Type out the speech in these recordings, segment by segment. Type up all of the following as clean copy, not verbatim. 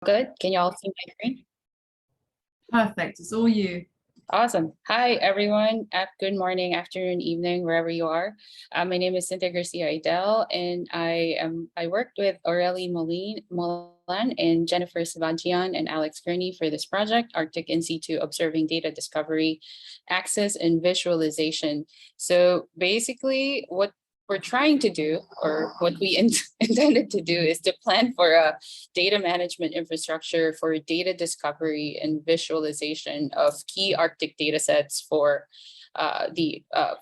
Good. Can you all see my screen? Perfect. It's all you. Awesome. Hi, everyone. Good morning, afternoon, evening, wherever you are. My name is Cynthia Garcia-Eidell, and I worked with Aurelie Moulin and Jennifer Sevadjian and Alex Kerney for this project, Arctic In Situ Observing Data Discovery, Access, and Visualization. So basically, what we're trying to do, or what we intended to do, is to plan for a data management infrastructure for data discovery and visualization of key Arctic data sets for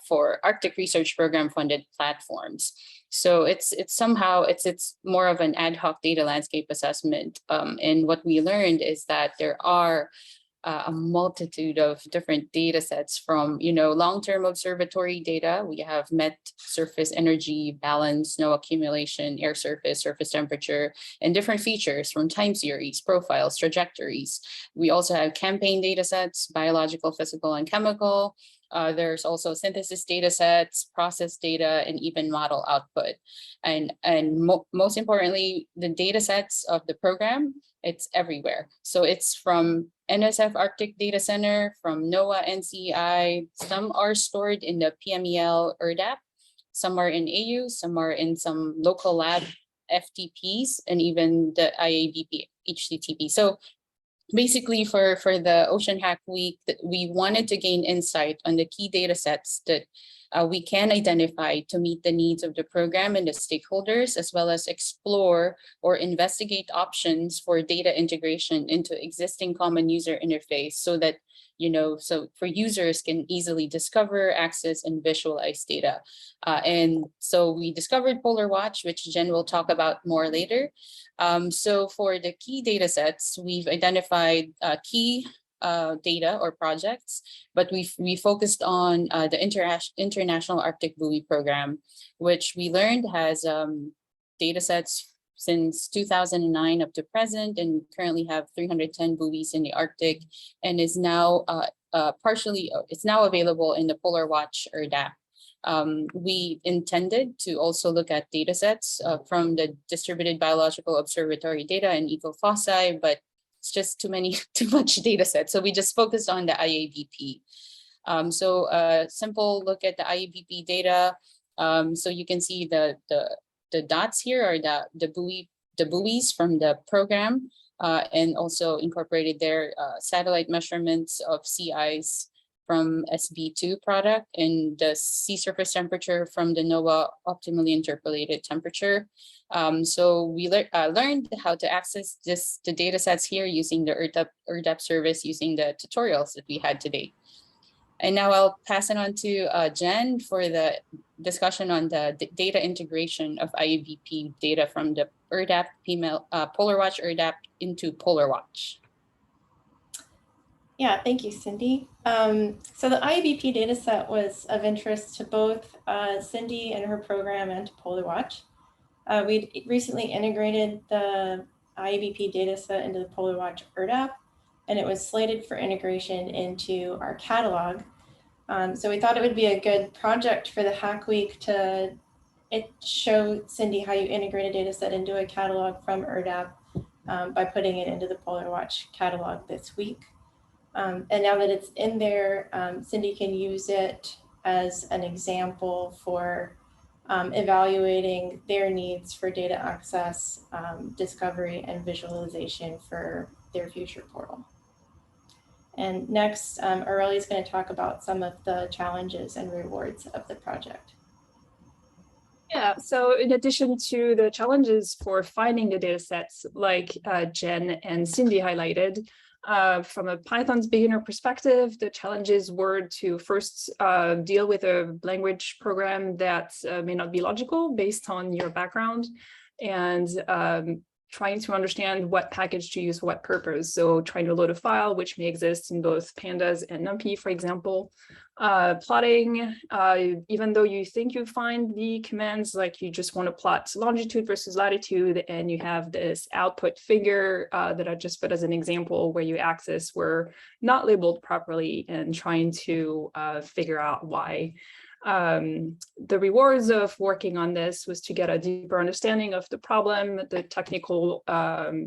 for Arctic Research Program funded platforms. So it's more of an ad hoc data landscape assessment. And what we learned is that there are a multitude of different data sets from, long-term observatory data. We have met surface energy, balance, snow accumulation, air surface temperature, and different features from time series, profiles, trajectories. We also have campaign data sets, biological, physical, and chemical. There's also synthesis data sets, process data, and even model output. And most importantly, the data sets of the program, it's everywhere. So it's from NSF Arctic Data Center, from NOAA NCI. Some are stored in the PMEL ERDAP, some are in AU, some are in some local lab FTPs, and even the IABP HTTP. So basically for the OceanHackWeek, we wanted to gain insight on the key data sets that we can identify to meet the needs of the program and the stakeholders, as well as explore or investigate options for data integration into existing common user interface so that, so for users can easily discover, access, and visualize data. And so we discovered Polar Watch, which Jen will talk about more later. So for the key data sets, we've identified key data or projects, but we focused on the International Arctic Buoy Program, which we learned has data sets since 2009 up to present, and currently have 310 buoys in the Arctic, and is now it's now available in the Polar Watch ERDAP. We intended to also look at data sets from the Distributed Biological Observatory data and EcoFossi, but it's just too much data sets. So we just focused on the IABP. So a simple look at the IABP data. So you can see the dots here are the buoys from the program, and also incorporated their satellite measurements of sea ice from SB2 product, and the sea surface temperature from the NOAA optimally interpolated temperature. So we learned how to access the data sets here using the ERDAP service, using the tutorials that we had today. And now I'll pass it on to Jen for the discussion on the data integration of IABP data from the ERDAP Polar Watch ERDAP into Polar Watch. Yeah, thank you, Cindy. So the IABP dataset was of interest to both Cindy and her program and to Polar Watch. We recently integrated the IABP dataset into the Polar Watch ERDAP, and it was slated for integration into our catalog. So we thought it would be a good project for the Hack Week to show Cindy how you integrate a dataset into a catalog from ERDAP by putting it into the Polar Watch catalog this week. And now that it's in there, Cindy can use it as an example for evaluating their needs for data access, discovery, and visualization for their future portal. And next, Aurelie is going to talk about some of the challenges and rewards of the project. Yeah, so in addition to the challenges for finding the data sets, like Jen and Cindy highlighted, from a Python's beginner perspective, the challenges were to first deal with a language program that may not be logical based on your background, and trying to understand what package to use for what purpose. So trying to load a file, which may exist in both pandas and numpy, for example. Plotting, even though you think you find the commands, like you just want to plot longitude versus latitude, and you have this output figure that I just put as an example where your axes were not labeled properly, and trying to figure out why. The rewards of working on this was to get a deeper understanding of the problem, the technical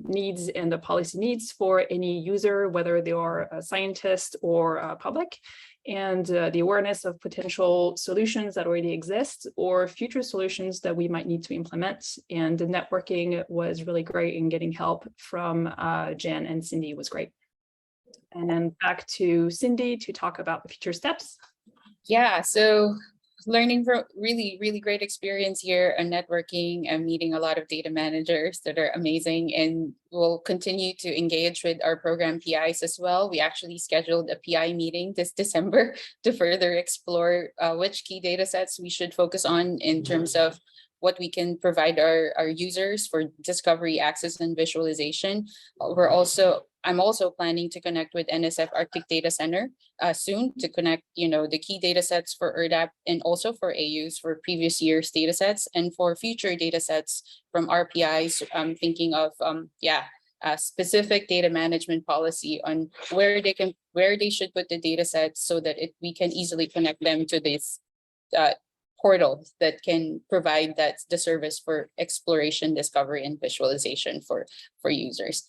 needs and the policy needs for any user, whether they are a scientist or a public, and the awareness of potential solutions that already exist or future solutions that we might need to implement. And the networking was really great, and getting help from Jen and Cindy was great. And then back to Cindy to talk about the future steps. Yeah, so learning from really great experience here and networking and meeting a lot of data managers that are amazing, and we'll continue to engage with our program PIs as well. We actually scheduled a PI meeting this December to further explore which key data sets we should focus on in terms of what we can provide our users for discovery, access, and visualization. I'm also planning to connect with NSF Arctic Data Center soon to connect, the key data sets for ERDAP and also for AUs for previous year's data sets, and for future data sets from RPIs. I'm thinking of a specific data management policy on where they should put the data sets so that we can easily connect them to this portal that can provide the service for exploration, discovery, and visualization for users.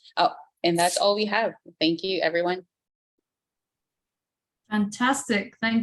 And that's all we have. Thank you, everyone. Fantastic. Thank